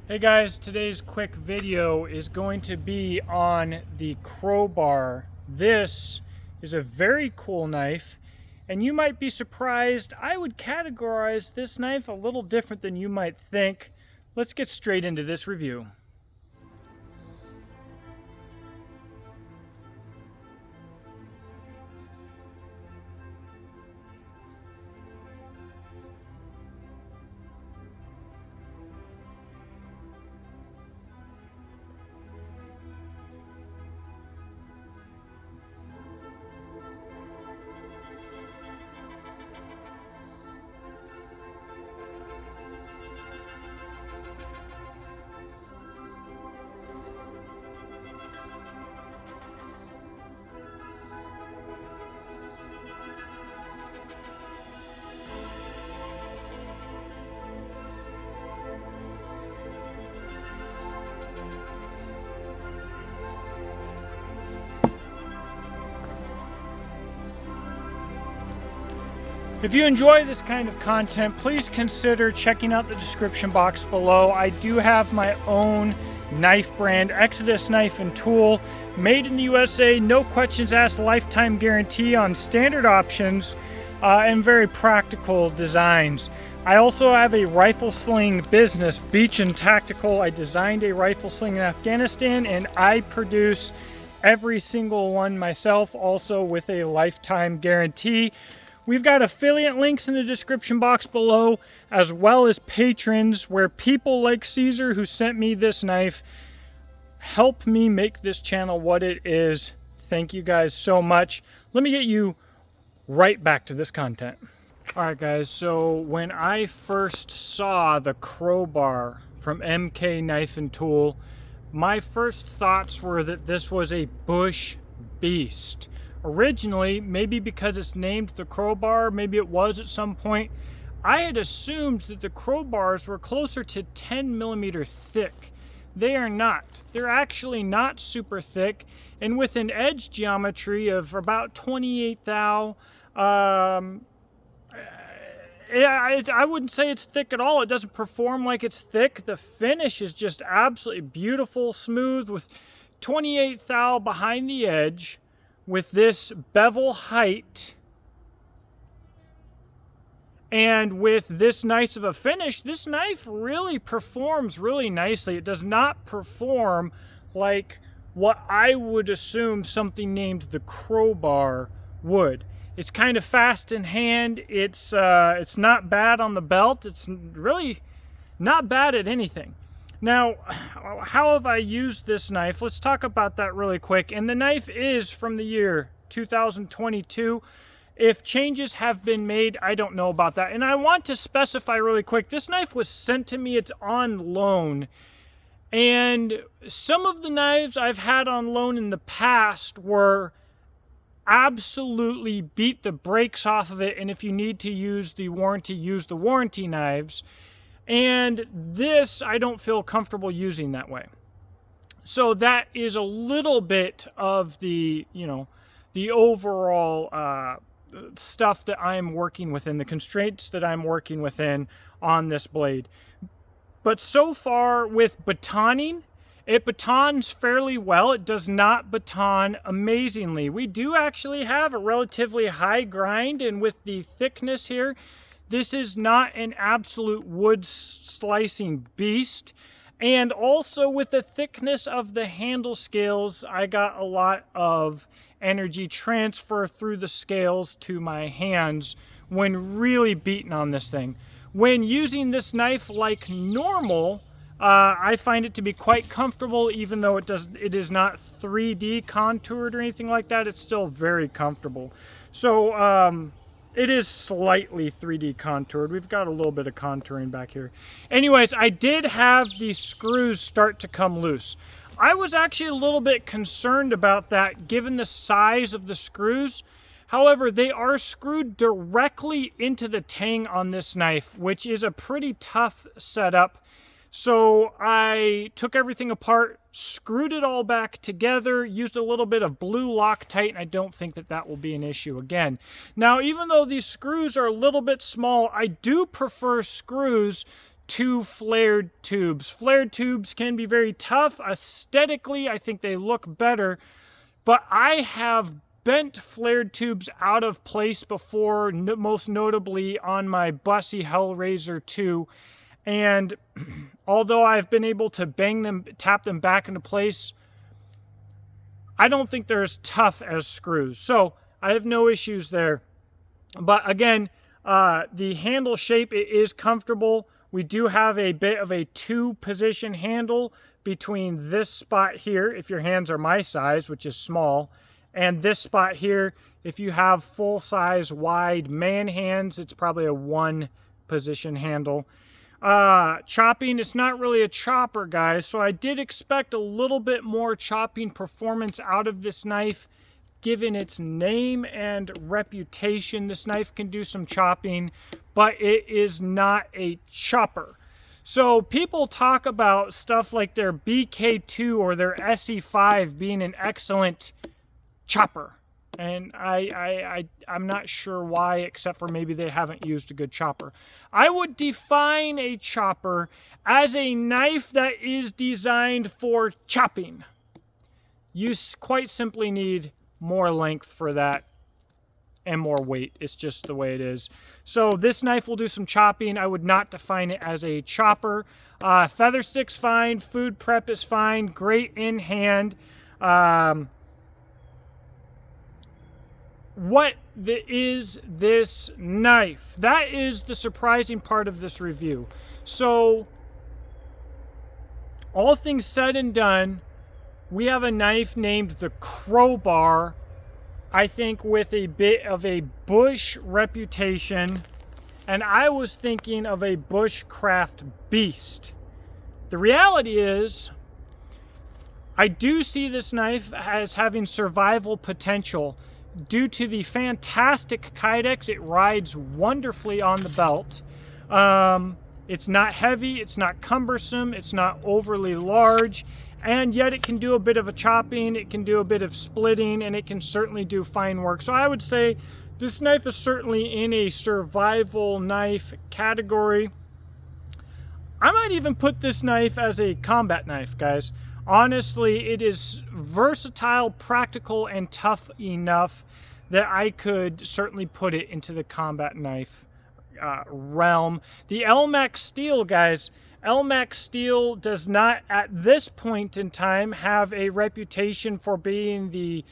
Hey guys, today's quick video is going to be on the CROWBAR. This is a very cool knife, and you might be surprised. I would categorize this knife a little different than you might think. Let's get straight into this review. If you enjoy this kind of content, please consider checking out the description box below. I do have my own knife brand, Exodus Knife and Tool, made in the USA, no questions asked, lifetime guarantee on standard options and very practical designs. I also have a rifle sling business, Beach and Tactical. I designed a rifle sling in Afghanistan and I produce every single one myself, also with a lifetime guarantee. We've got affiliate links in the description box below, as well as patrons where people like Caesar, who sent me this knife, help me make this channel what it is. Thank you guys so much. Let me get you right back to this content. All right, guys, so when I first saw the CROWBAR from MK Knife and Tool, my first thoughts were that this was a bush beast. Originally, maybe because it's named the CROWBAR, maybe it was at some point, I had assumed that the CROWBARs were closer to 10 millimeter thick. They are not. They're actually not super thick, and with an edge geometry of about 28 thou, I wouldn't say it's thick at all. It doesn't perform like it's thick. The finish is just absolutely beautiful, smooth, with 28 thou behind the edge. With this bevel height and with this nice of a finish, this knife really performs really nicely. It does not perform like what I would assume something named the CROWBAR would. It's kind of fast in hand. It's not bad on the belt. It's really not bad at anything. Now, how have I used this knife? Let's talk about that really quick. And the knife is from the year 2022. If changes have been made, I don't know about that. And I want to specify really quick, this knife was sent to me, it's on loan. And some of the knives I've had on loan in the past were absolutely beat the brakes off of it. And if you need to use the warranty knives. And this, I don't feel comfortable using that way. So that is a little bit of the, the overall stuff that I'm working within, the constraints that I'm working within on this blade. But so far with batoning, it batons fairly well. It does not baton amazingly. We do actually have a relatively high grind, and with the thickness here, this is not an absolute wood slicing beast. And also with the thickness of the handle scales, I got a lot of energy transfer through the scales to my hands when really beating on this thing. When using this knife like normal, I find it to be quite comfortable, even though it is not 3D contoured or anything like that. It's still very comfortable. So, it is slightly 3D contoured. We've got a little bit of contouring back here. Anyways, I did have the screws start to come loose. I was actually a little bit concerned about that given the size of the screws. However, they are screwed directly into the tang on this knife, which is a pretty tough setup. So I took everything apart, screwed it all back together, used a little bit of blue Loctite, and I don't think that that will be an issue again. Now, even though these screws are a little bit small, I do prefer screws 2 flared tubes. Flared tubes can be very tough. Aesthetically, I think they look better, but I have bent flared tubes out of place before, most notably on my Bussy Hellraiser 2. And although I've been able to bang them, tap them back into place, I don't think they're as tough as screws. So I have no issues there. But again, the handle shape, it is comfortable. We do have a bit of a 2-position handle between this spot here, if your hands are my size, which is small, and this spot here. If you have full-size, wide man hands, it's probably a 1-position handle. Chopping, it's not really a chopper, guys, so I did expect a little bit more chopping performance out of this knife, given its name and reputation. This knife can do some chopping, but it is not a chopper. So people talk about stuff like their BK2 or their SE5 being an excellent chopper, and I'm not sure why, except for maybe they haven't used a good chopper. I would define a chopper as a knife that is designed for chopping. You quite simply need more length for that and more weight. It's just the way it is. So this knife will do some chopping. I would not define it as a chopper. Feather stick's fine. Food prep is fine. Great in hand. What is this knife? That is the surprising part of this review. So, all things said and done, we have a knife named the CROWBAR, I think with a bit of a bush reputation, and I was thinking of a bushcraft beast. The reality is, I do see this knife as having survival potential. Due to the fantastic Kidex, it rides wonderfully on the belt. It's not heavy, it's not cumbersome, it's not overly large, and yet it can do a bit of a chopping, it can do a bit of splitting, and it can certainly do fine work. So I would say this knife is certainly in a survival knife category. I might even put this knife as a combat knife, guys. Honestly, it is versatile, practical, and tough enough that I could certainly put it into the combat knife realm. The Elmax Steel, guys, Elmax Steel does not, at this point in time, have a reputation for being the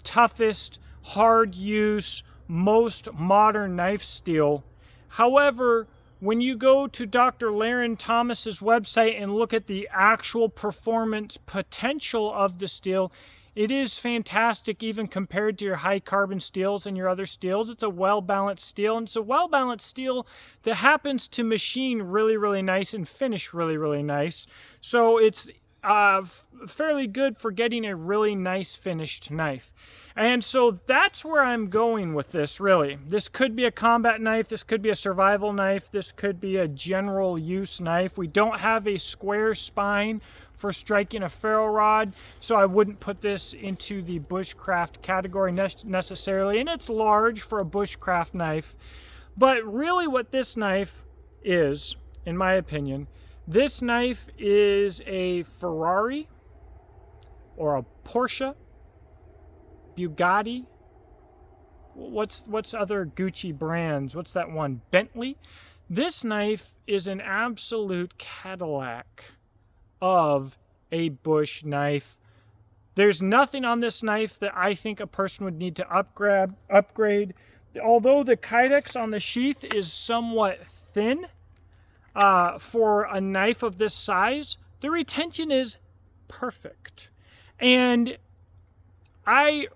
toughest, hard use, most modern knife steel. However, when you go to Dr. Laren Thomas's website and look at the actual performance potential of the steel, it is fantastic even compared to your high carbon steels and your other steels. It's a well-balanced steel, and it's a well-balanced steel that happens to machine really, really nice and finish really, really nice. So it's fairly good for getting a really nice finished knife. And so that's where I'm going with this, really. This could be a combat knife, this could be a survival knife, this could be a general use knife. We don't have a square spine for striking a ferro rod, so I wouldn't put this into the bushcraft category necessarily, and it's large for a bushcraft knife. But really what this knife is, in my opinion, this knife is a Ferrari or a Porsche, Bugatti, what's other Gucci brands? What's that one? Bentley? This knife is an absolute Cadillac of a bush knife. There's nothing on this knife that I think a person would need to upgrade. Although the Kidex on the sheath is somewhat thin for a knife of this size, the retention is perfect. And I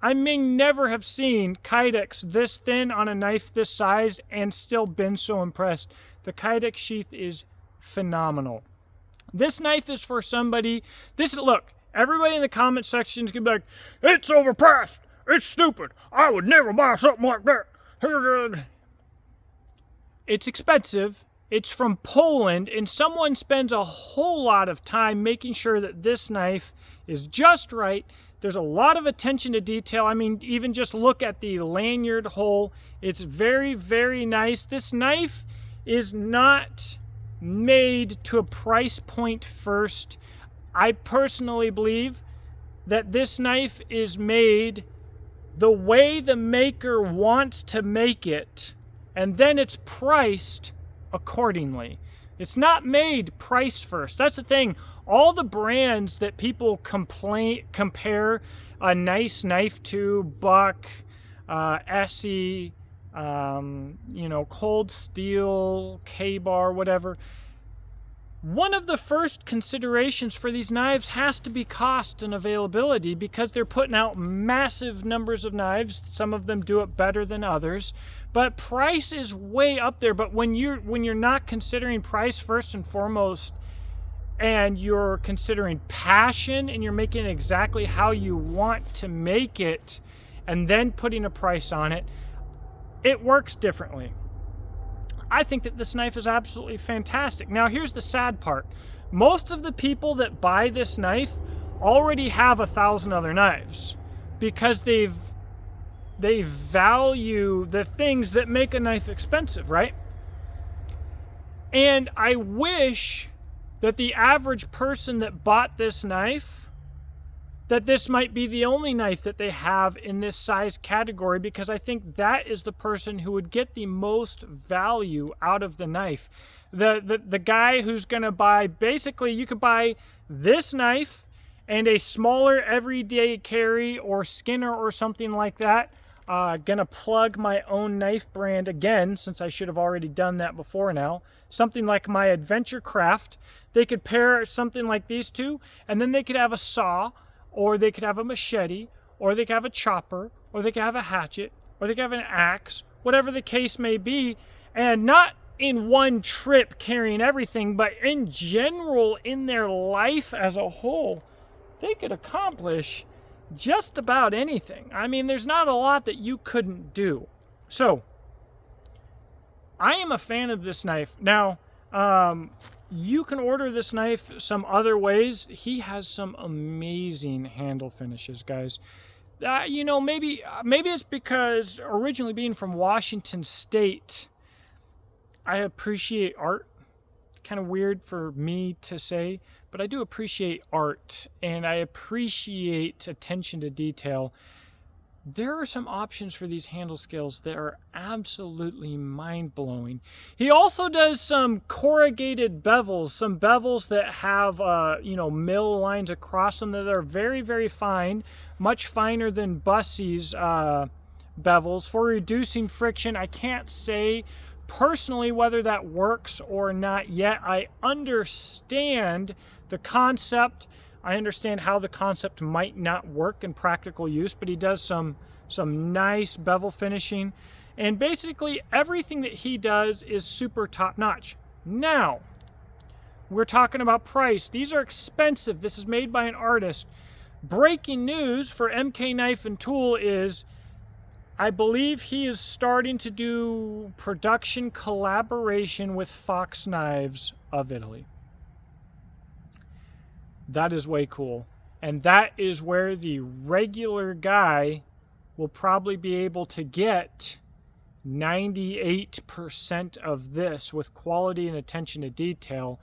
may never have seen Kidex this thin on a knife this size and still been so impressed. The Kidex sheath is phenomenal. This knife is for somebody, look, everybody in the comment section is going to be like, it's overpriced, it's stupid, I would never buy something like that. It's expensive, it's from Poland, and someone spends a whole lot of time making sure that this knife is just right. There's a lot of attention to detail. I mean, even just look at the lanyard hole. It's very, very nice. This knife is not made to a price point first. I personally believe that this knife is made the way the maker wants to make it, and then it's priced accordingly. It's not made price first. That's the thing. All the brands that people compare a nice knife to, Buck, Essie, Cold Steel, K-Bar, whatever. One of the first considerations for these knives has to be cost and availability, because they're putting out massive numbers of knives. Some of them do it better than others, but price is way up there. But when you're not considering price first and foremost, and you're considering passion, and you're making it exactly how you want to make it, and then putting a price on it, it works differently. I think that this knife is absolutely fantastic. Now, here's the sad part. Most of the people that buy this knife already have 1,000 other knives, because they value the things that make a knife expensive, right? And I wish that the average person that bought this knife, that this might be the only knife that they have in this size category, because I think that is the person who would get the most value out of the knife. The guy who's going to buy, basically you could buy this knife and a smaller everyday carry or Skinner or something like that. Gonna plug my own knife brand again, since I should have already done that before now. Something like my Adventure Craft. They could pair something like these two, and then they could have a saw, or they could have a machete, or they could have a chopper, or they could have a hatchet, or they could have an axe, whatever the case may be, and not in one trip carrying everything, but in general, in their life as a whole, they could accomplish just about anything. I mean, there's not a lot that you couldn't do. So, I am a fan of this knife. Now, you can order this knife some other ways. He has some amazing handle finishes, guys. Maybe it's because originally being from Washington State, I appreciate art. Kind of weird for me to say, but I do appreciate art, and I appreciate attention to detail. There are some options for these handle scales that are absolutely mind-blowing. He also does some corrugated bevels, some bevels that have, mill lines across them that are very, very fine, much finer than Bussey's bevels for reducing friction. I can't say personally whether that works or not yet. I understand the concept. I understand how the concept might not work in practical use, but he does some nice bevel finishing. And basically everything that he does is super top-notch. Now, we're talking about price. These are expensive. This is made by an artist. Breaking news for MK Knife and Tool is, I believe he is starting to do production collaboration with Fox Knives of Italy. That is way cool. And that is where the regular guy will probably be able to get 98% of this with quality and attention to detail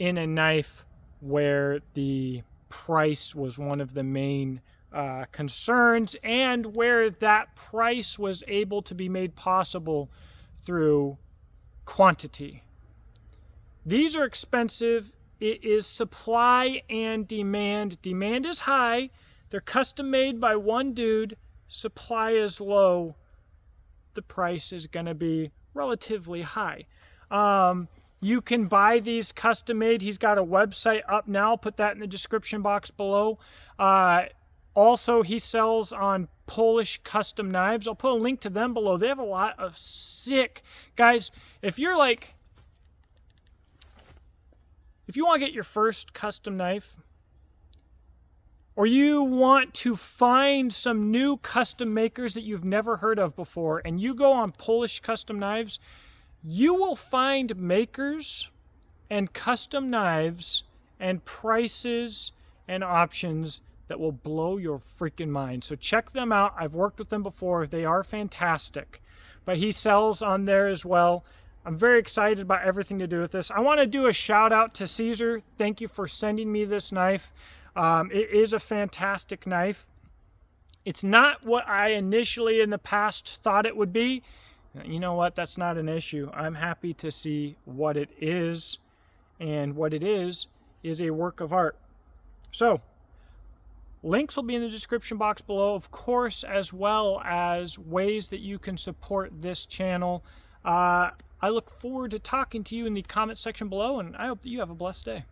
in a knife where the price was one of the main concerns, and where that price was able to be made possible through quantity. These are expensive. It is supply and demand. Demand is high. They're custom made by one dude. Supply is low. The price is going to be relatively high. You can buy these custom made. He's got a website up now. I'll put that in the description box below. Also, he sells on Polish custom knives. I'll put a link to them below. They have a lot of sick... Guys, if you want to get your first custom knife, or you want to find some new custom makers that you've never heard of before, and you go on Polish custom knives, you will find makers and custom knives and prices and options that will blow your freaking mind. So check them out. I've worked with them before. They are fantastic. But he sells on there as well. I'm very excited about everything to do with this. I want to do a shout out to Caesar. Thank you for sending me this knife. It is a fantastic knife. It's not what I initially in the past thought it would be. You know what? That's not an issue. I'm happy to see what it is. And what it is a work of art. So, links will be in the description box below, of course, as well as ways that you can support this channel. I look forward to talking to you in the comment section below, and I hope that you have a blessed day.